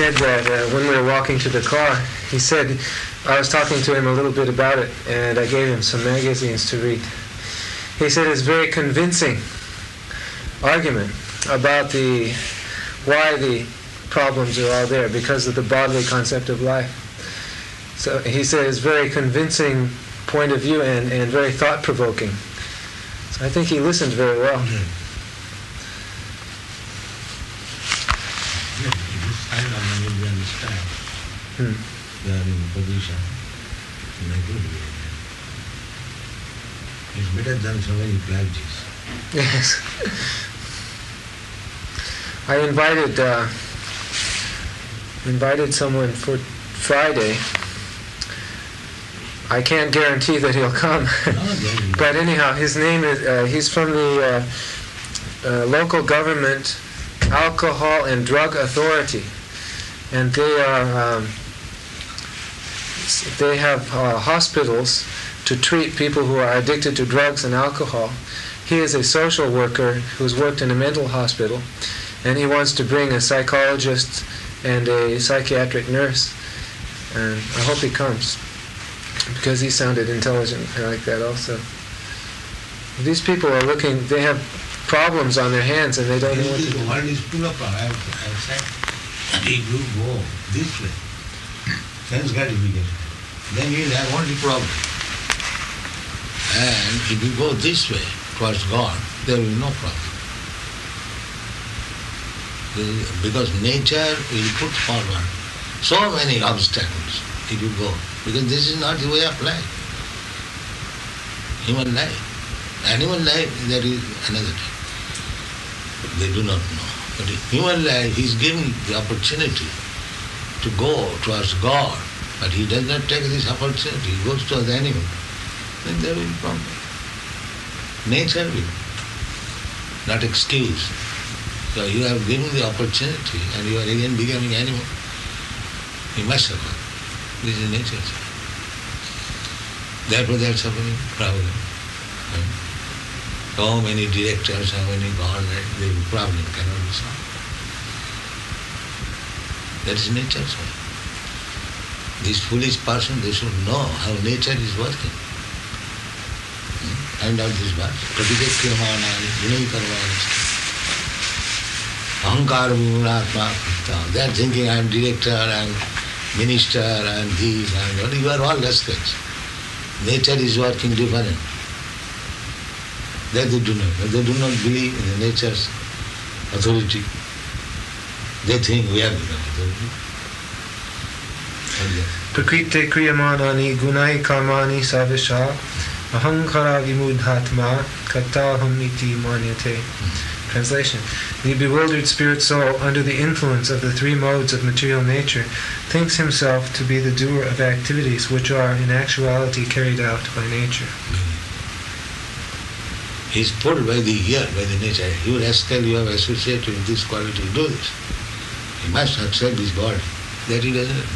said that when we were walking to the car, he said, I was talking to him a little bit about it, and I gave him some magazines to read. He said it's a very convincing argument about why the problems are all there, because of the bodily concept of life. So he said it's a very convincing point of view and very thought-provoking. So I think he listened very well. They are in position in a good way. It's better than so many practice. Yes. I invited someone for Friday. I can't guarantee that he'll come. But anyhow, his name is, he's from the local government Alcohol and Drug Authority. And they have hospitals to treat people who are addicted to drugs and alcohol. He is a social worker who's worked in a mental hospital, and he wants to bring a psychologist and a psychiatric nurse. And I hope he comes, because he sounded intelligent like that also. These people are looking, they have problems on their hands and they don't know what to do. The world is full of problems. I have said, if you go this way, sense gratification, then you will have only problem. And if you go this way, towards God, there will be no problem. Because nature will put forward so many obstacles if you go. Because this is not the way of life. Human life. Animal life, that is another thing. They do not know. But in human life, he is given the opportunity to go towards God, but he does not take this opportunity. He goes towards the animal. Then there will be problem. Nature will, not excuse. So you have given the opportunity and you are again becoming animal. You must suffer. This is nature. Therefore they are suffering problem. So many directors, so many government, the problem cannot be solved. That is nature. This foolish person, they should know how nature is working. Find out this verse. Pratikekriyamanani gunaikarvani. Ahankara vimulatma. They are thinking I am director, I am minister, I am this, I am that. You are all rascals. Nature is working different. That they do not. They do not believe in the nature's authority. They think we have become authority. Prakrite kriyamanani gunai karmani savisha ahankara vimudhatma kataham iti manyate. Translation. The bewildered spirit soul, under the influence of the three modes of material nature, thinks himself to be the doer of activities which are in actuality carried out by nature. He is pulled by the ear, by the nature. You rascal, you have associated with this quality, do this. He must accept this body. That he doesn't.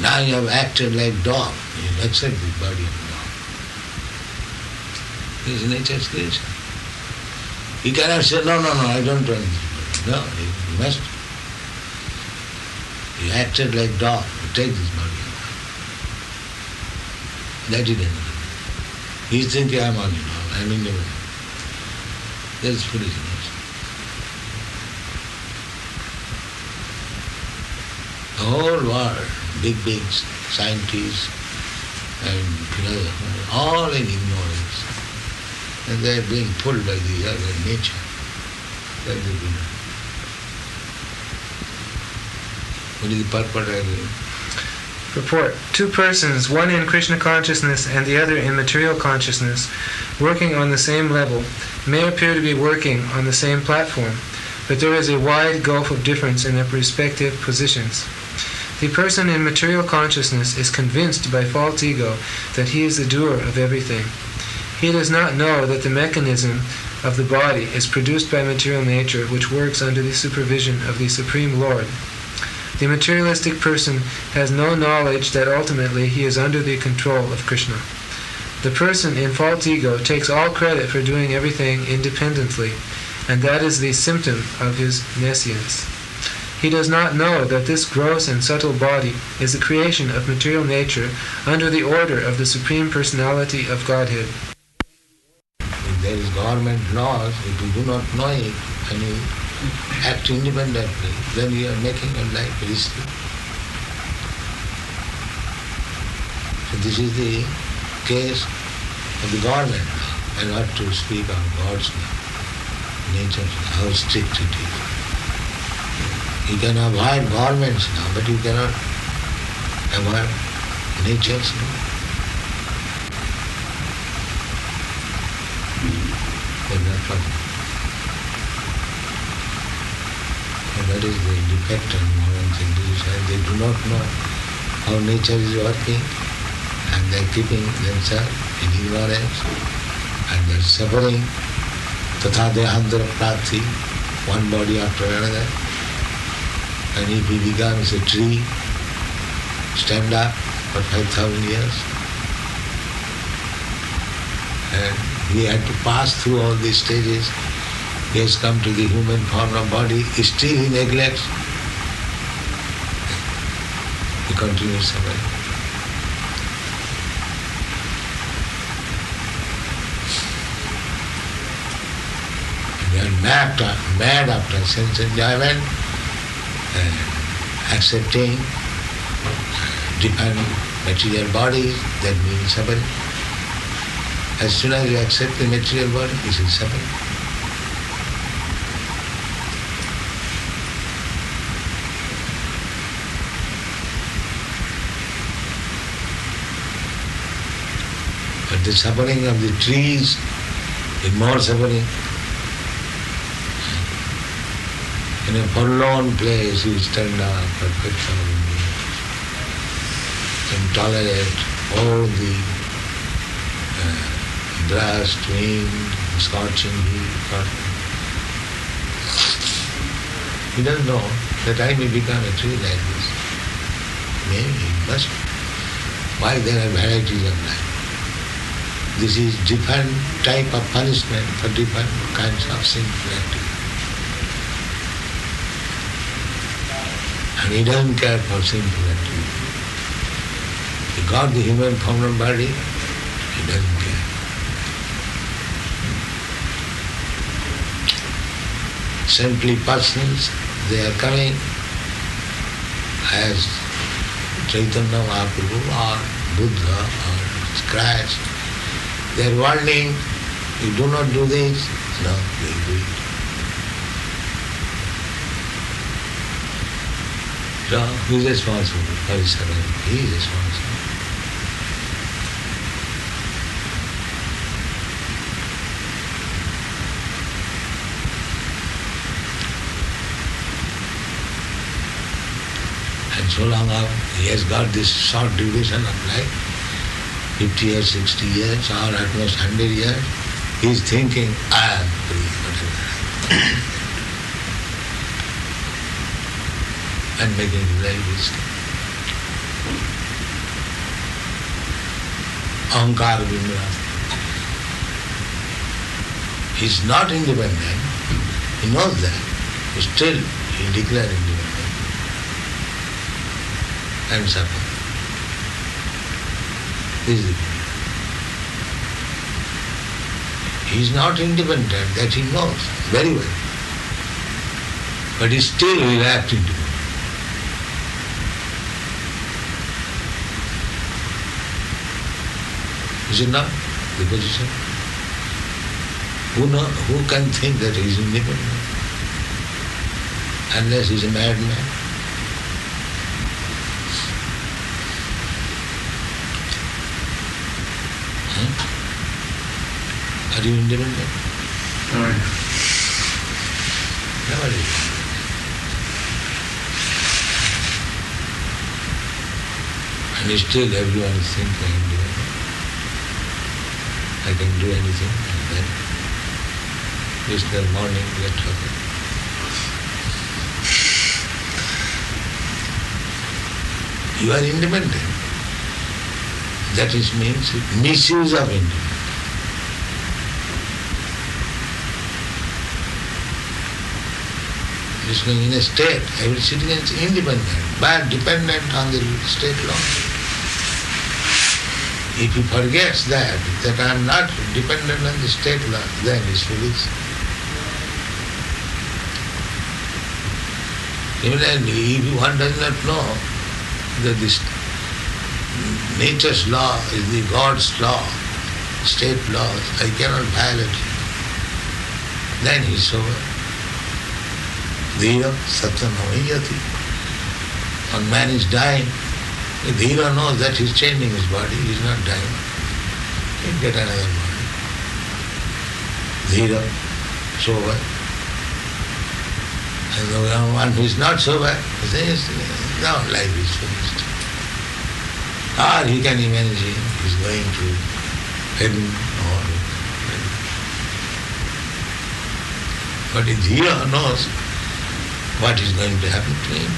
Now you have acted like dog. You accept this body of dog. This is nature's creation. He cannot say, no, I don't want this body. No, he must. He acted like dog to take this body. That he doesn't. He is thinking, I am all in all, I am independent. That is foolishness. The whole world, big scientists and philosophers, all in ignorance. And they are being pulled by the other nature. That they do not. What is the purport I will? Report. Two persons, one in Krishna consciousness and the other in material consciousness, working on the same level, may appear to be working on the same platform, but there is a wide gulf of difference in their respective positions. The person in material consciousness is convinced by false ego that he is the doer of everything. He does not know that the mechanism of the body is produced by material nature, which works under the supervision of the Supreme Lord. The materialistic person has no knowledge that ultimately he is under the control of Krishna. The person in false ego takes all credit for doing everything independently, and that is the symptom of his nescience. He does not know that this gross and subtle body is the creation of material nature under the order of the Supreme Personality of Godhead. If there is government laws, if you do not know it and you act independently, then you are making your life risky. So this is the case of the government law. And not to speak of God's law, nature's law, how strict it is. You can avoid government's law, but you cannot avoid nature's law. That's not possible. And that is the defect of modern civilization. They do not know how nature is working, and they are keeping themselves in ignorance, and they are suffering. Tatha dehantara prapti, one body after another. And if he becomes a tree, stand up for 5,000 years, and he had to pass through all these stages. He has come to the human form of body, still he neglects. He continues suffering. They are mad after sense enjoyment, accepting different material bodies, that means suffering. As soon as you accept the material body, this is suffering. But the suffering of the trees is more suffering. In a forlorn place, you stand up for 5,000 years and tolerate all the blast, wind, scorching heat. He doesn't know that I may become a tree like this. Maybe he must. Why there are varieties of life? This is different type of punishment for different kinds of sinful activity. And he doesn't care for sinful activity. He got the human form of body, he doesn't care. Saintly persons, they are coming as Chaitanya Mahaprabhu or Buddha or Christ. They are warning, you do not do this, no, they do it. So, who is responsible for his suffering? He is responsible. And so long he has got this short duration of life, 50 years, 60 years, or at most 100 years, he is thinking, I am free, whatever. And making his life risky. Ahankar Vimra. He is not independent, he knows that, but still he declares independent and suffer. This is the point. He is not independent, that he knows very well, but he still will act independent. Is it not the position? Who can think that he is independent? Unless he is a madman. Are you independent? No. Nobody. And still everyone is thinking independent. I can do anything, and then just the morning we are talking. You are independent. That is means misuse of independence. is going in a state. Every citizen is independent, but dependent on the state law. If he forgets that I am not dependent on the state law, then he is foolish. Similarly, if one does not know that this nature's law is the God's law, state law, I cannot violate it, then he is sober. Dhira satyanavayati. When man is dying, the Dhira knows that he is changing his body, he is not dying. He will get another body. Dhira, sober. And the one who is not sober, he says, now life is finished. Or he can imagine he is going to heaven or but the Dhira knows what is going to happen to him.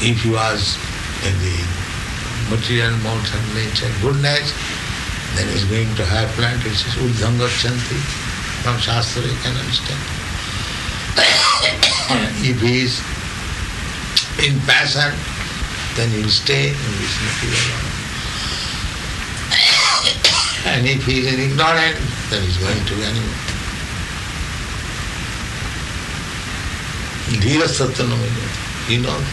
If he was in the material modes of nature, goodness, then he is going to have plantations, Uddhangachanti. From Shastra you can understand. If he is in passion, then he will stay in this material world. And if he is ignorant, then he is going to be animal. Dhira satyanavayati. He knows.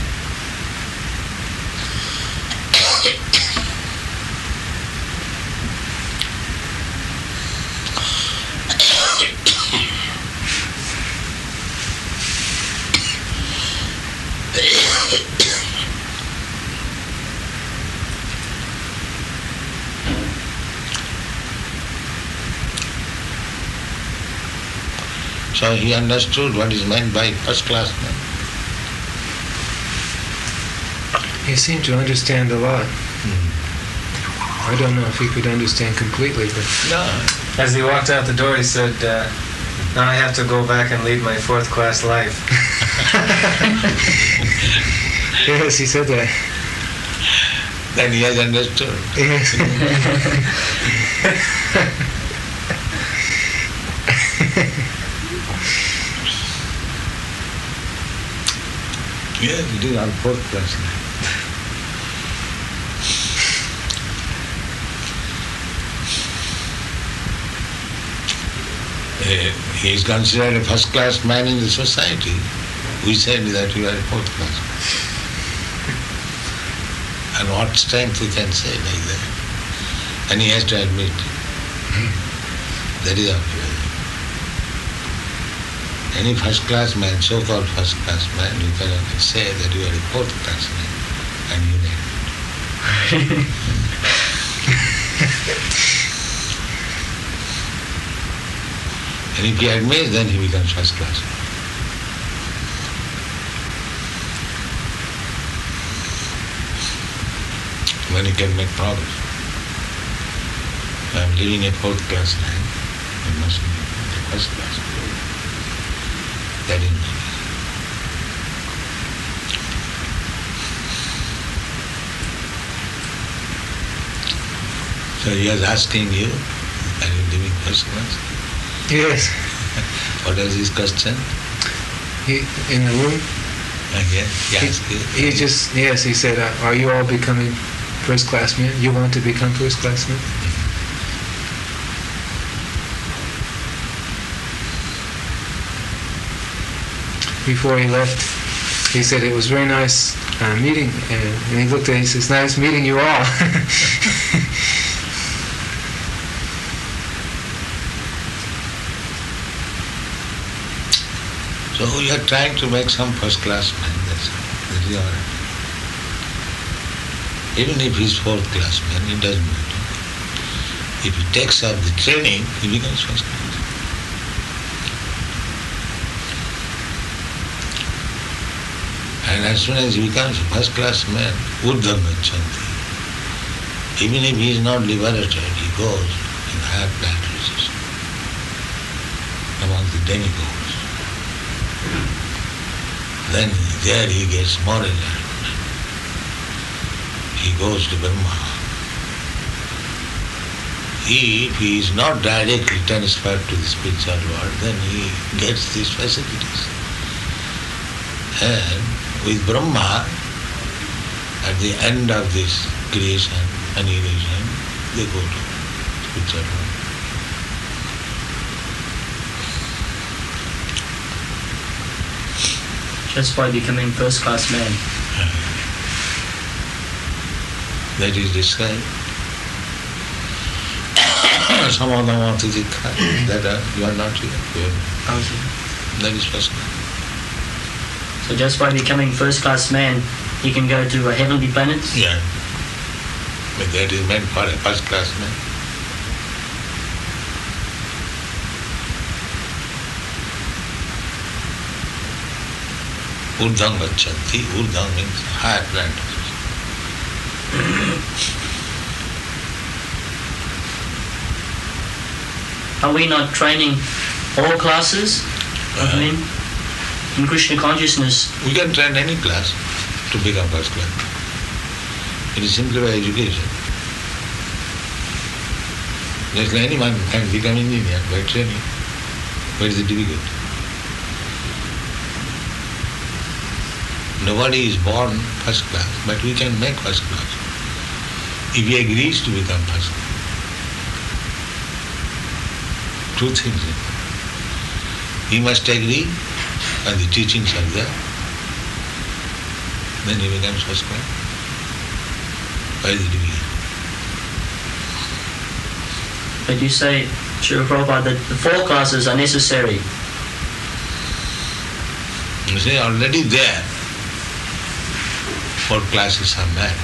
So he understood what is meant by first class man. He seemed to understand a lot. I don't know if he could understand completely, but No. As he walked out the door, he said, now I have to go back and lead my fourth class life. yes, he said that. Then he has understood. Yes. Yes, it is our fourth class life. He is considered a first class man in the society. We said that you are a fourth class man. And what strength we can say like that? And he has to admit that is our feeling. Any first class man, so-called first class man, you cannot say that you are a fourth class man and you name it. And if he admits, then he becomes first class. When he can make progress. I am living a fourth class life, I must be a first class life. That is my life. So he was asking you, are you living first class? Yes. What was his question? He, in the room, Again, he asked you. he just, yes, he said, are you all becoming first class men? You want to become first class men? Before he left, he said it was very nice meeting, and he looked at it, he says, nice meeting you all. So we are trying to make some first class man, that's all. Even if he is fourth class man, it doesn't matter. If he takes up the training, he becomes first class. And as soon as he becomes a first class man, Uddhangachanti. Even if he is not liberated, he goes in higher planetaries among the demigods. Then there he gets more enlightenment. He goes to Brahma. if he is not directly transferred to the spiritual world, then he gets these facilities. And with Brahma, at the end of this creation, annihilation, they go to spiritual world. Just by becoming first-class man. That is described. Some of them want to declare that you are not here. That is first class. So just by becoming first-class man, he can go to a heavenly planet? Yeah. But that is meant for a first class man. Urdham gachanti. Urdham means higher planet. Are we not training all classes of men in Krishna consciousness? We can train any class to become first class. It is simply by education. Just like anyone can become engineer by training. What is the difficulty? Nobody is born first class, but we can make first class if he agrees to become first class. Two things. He must agree, and the teachings are there. Then he becomes first class. Why is it difficult? But you say, Srila Prabhupada, that the 4 classes are necessary. You say already there. 4 classes are made,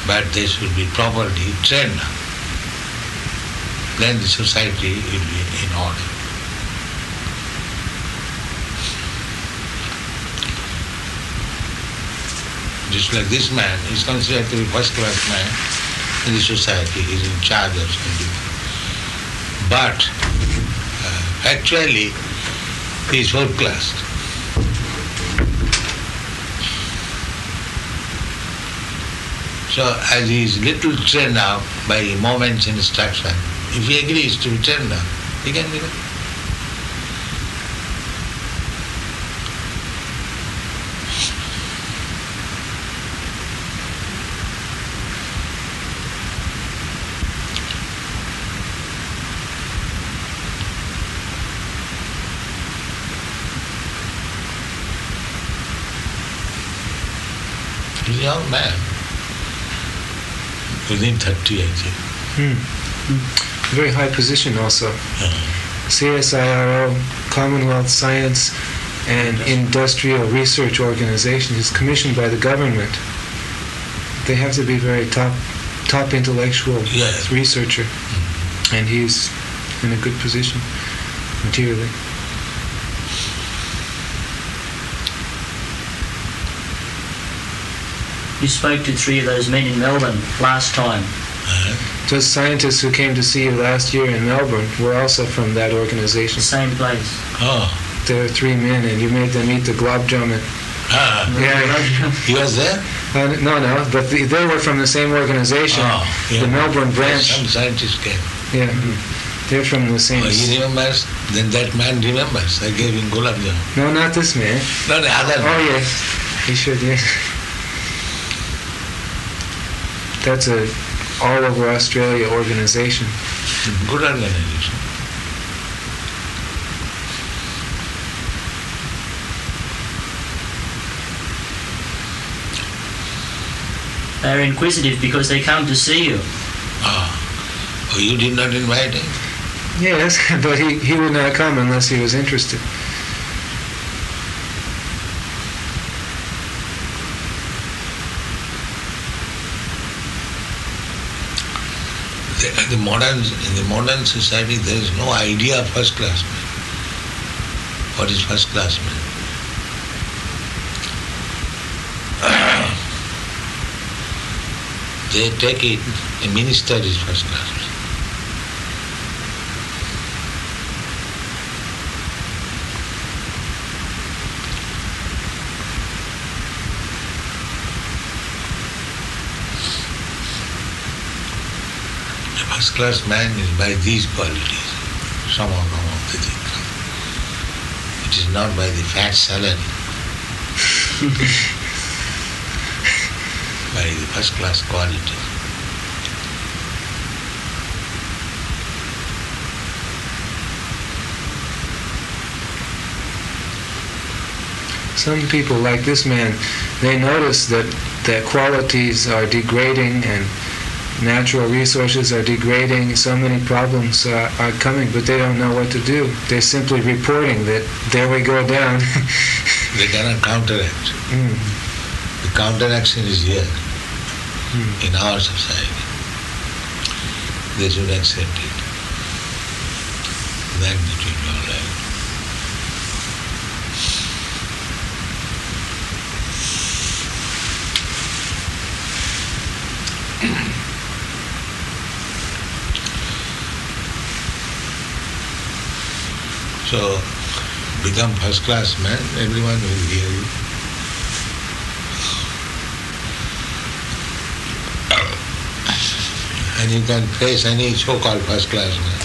but they should be properly trained. Then the society will be in order. Just like this man is considered to be first class man in the society, he is in charge of something. But actually he is fourth class. So as he is little trained up by moment's instruction, if he agrees to be trained up, he can become. He's a young man, within 30, I think. Very high position also. CSIRO, Commonwealth Science and Industrial Research Organization is commissioned by the government. They have to be very top intellectual researcher, and he's in a good position materially. You spoke to 3 of those men in Melbourne last time. Those scientists who came to see you last year in Melbourne were also from that organization. Same place. Oh. There were 3 men, and you made them eat the glob jamun. Yeah. He was there? No, but they were from the same organization, the Melbourne branch. Some scientists came. Yeah, they're from the same. He remembers, then that man remembers. I gave him gulab jamun. No, not this man. No, the other man. Oh, yes. He should, yes. That's a all over Australia organization. Good organization. They're inquisitive because they come to see you. Oh, you did not invite him? Yes, but he would not come unless he was interested. In the modern society, there is no idea of first class man. What is first class man? They take it, a minister is first class man. first class man is by these qualities, some of the things. It is not by the fat salary, by the first class quality. Some people, like this man, they notice that qualities are degrading and natural resources are degrading, so many problems are coming, but they don't know what to do. They're simply reporting that there we go down. They cannot counteract. The counteraction is here, in our society. They should accept it. Then it will be all right. So, become first class man, everyone will hear you. And you can face any so-called first class man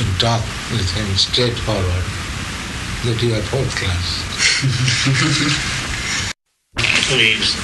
and talk with him straightforward that you are fourth class. Please.